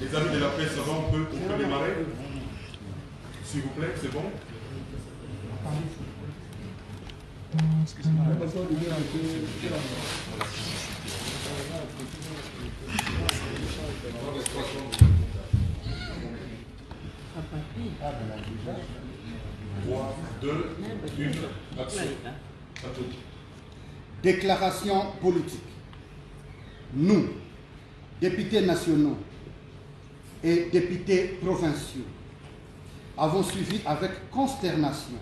Les amis de la presse, ça va, on peut démarrer. S'il vous plaît, c'est bon? Trois, deux, une, action. Déclaration politique. Nous, députés nationaux et députés provinciaux, avons suivi avec consternation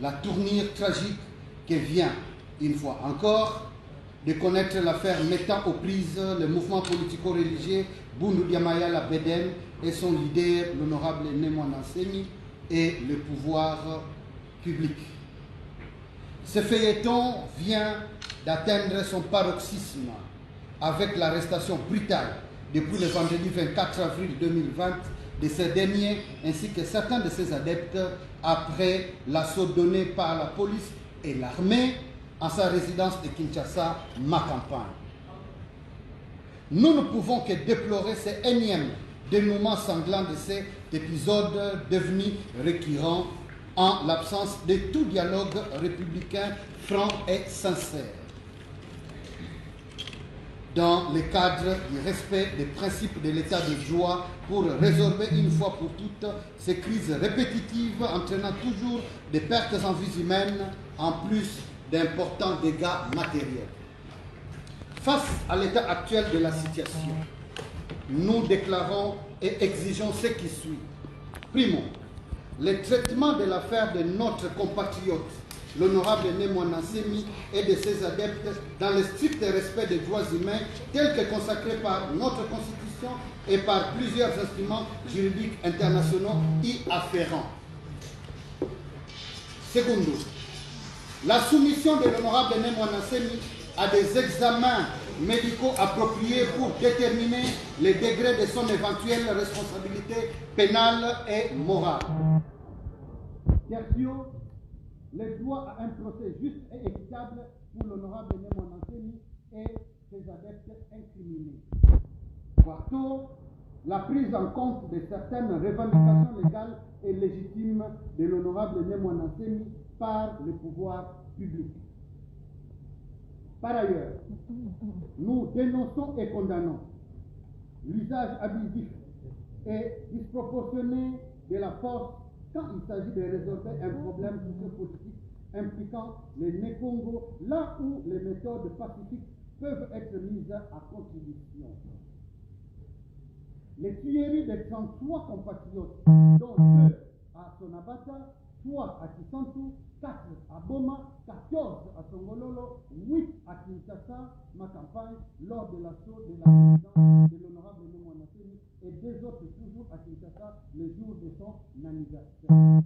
la tournure tragique qui vient, une fois encore, de connaître l'affaire mettant aux prises le mouvement politico-religieux Bundu Diamaya la Bedem et son leader, l'honorable Némona Nsemi, et le pouvoir public. Ce feuilleton vient d'atteindre son paroxysme avec l'arrestation brutale depuis le vendredi 24 avril 2020 de ces derniers ainsi que certains de ses adeptes après l'assaut donné par la police et l'armée en sa résidence de Kinshasa, ma campagne. Nous ne pouvons que déplorer ce énième dénouement sanglant de cet épisode devenu récurrent en l'absence de tout dialogue républicain franc et sincère. Dans le cadre du respect des principes de l'état de droit pour résorber une fois pour toutes ces crises répétitives entraînant toujours des pertes en vies humaines en plus d'importants dégâts matériels. Face à l'état actuel de la situation, nous déclarons et exigeons ce qui suit. Primo, le traitement de l'affaire de notre compatriote, l'honorable Némona Nsemi et de ses adeptes dans le strict respect des droits humains tels que consacrés par notre Constitution et par plusieurs instruments juridiques internationaux y afférents. Secondo, la soumission de l'honorable Némona Nsemi à des examens médicaux appropriés pour déterminer le degré de son éventuelle responsabilité pénale et morale. Tertio, le droit à un procès juste et équitable pour l'honorable Némona Nsemi et ses adeptes incriminés. Quarto, la prise en compte de certaines revendications légales et légitimes de l'honorable Némona Nsemi par le pouvoir public. Par ailleurs, nous dénonçons et condamnons l'usage abusif et disproportionné de la force quand il s'agit de résorber un problème sociopolitique impliquant les Né-Congo, là où les méthodes pacifiques peuvent être mises à contribution. Les tueries de 33 compatriotes, dont 2 à Sonabata, 3 à Kisantu, 4 à Boma, 14 à Songololo, 8 à Kinshasa, ma campagne, lors de l'assaut de la résidence de l'honorable Némona Nsemi et 2 autres toujours à Kinshasa le jour de son anniversaire.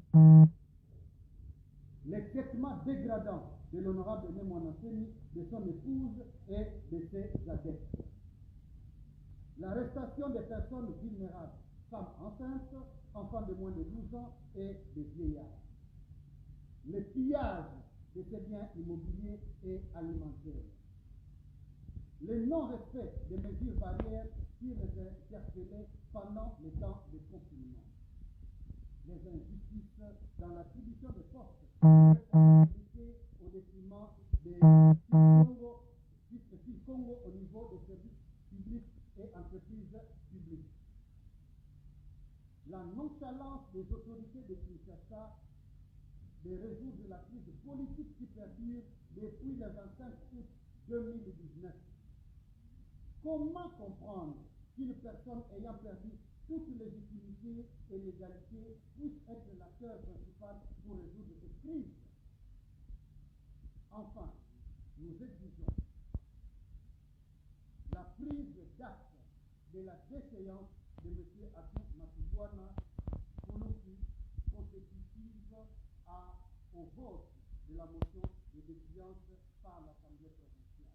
Les traitements dégradants de l'honorable Némona Nsemi, de son épouse et de ses adeptes. L'arrestation des personnes vulnérables, femmes enceintes, enfants de moins de 12 ans et des vieillards. Le pillage de ces biens immobiliers et alimentaires. Le non-respect des mesures barrières sur les interpellés pendant le temps de confinement. Les injustices dans l'attribution de postes de responsabilité au détriment des Congo au niveau des services publics et entreprises publiques. La nonchalance des autorités de Kinshasa de résoudre la crise politique qui perdure depuis le 25 août 2019. Comment comprendre qu'une personne ayant perdu toute légitimité et légalité puisse être l'acteur principal pour résoudre cette crise? Enfin, nous exigeons la prise d'acte de la déchéance de M. Abou Matouana Koulouki, consécutive au vote de la motion de défiance par l'Assemblée provinciale.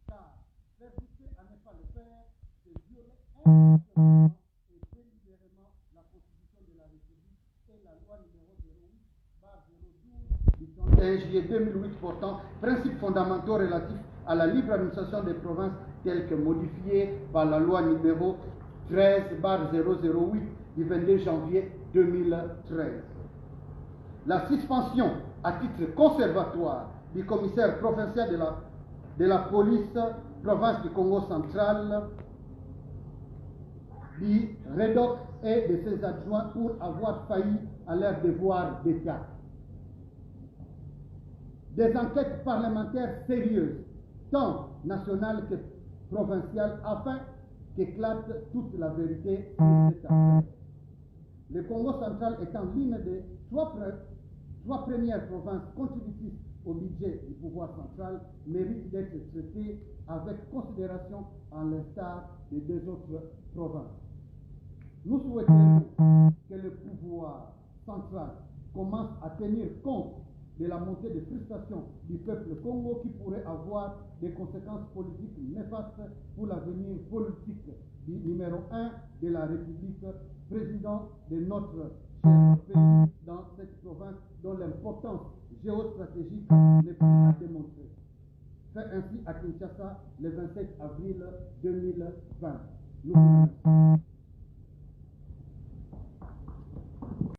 Car faire pousser à ne pas le faire, c'est violer intentionnellement et délibérément la Constitution de la République et la loi numéro 08/012 du 31 juillet 2008 portant principes fondamentaux relatifs à la libre administration des provinces tel que modifié par la loi numéro 13/008 du 22 janvier 2013. La suspension à titre conservatoire du commissaire provincial de la police province du Congo central, du REDOC et de ses adjoints pour avoir failli à leur devoir d'État. Des enquêtes parlementaires sérieuses, tant nationales que provinciales, afin qu'éclate toute la vérité sur cette affaire. Le Congo central étant l'une des trois premières provinces contributrices au budget du pouvoir central, mérite d'être traité avec considération en l'instar des deux autres provinces. Nous souhaitons que le pouvoir central commence à tenir compte de la montée de frustration du peuple Congo qui pourrait avoir des conséquences politiques néfastes pour l'avenir politique du numéro 1 de la République, président de notre cher pays dans cette province dont l'importance géostratégique n'est plus à démontrer. Fait ainsi à Kinshasa le 27 avril 2020. Nous vous remercions.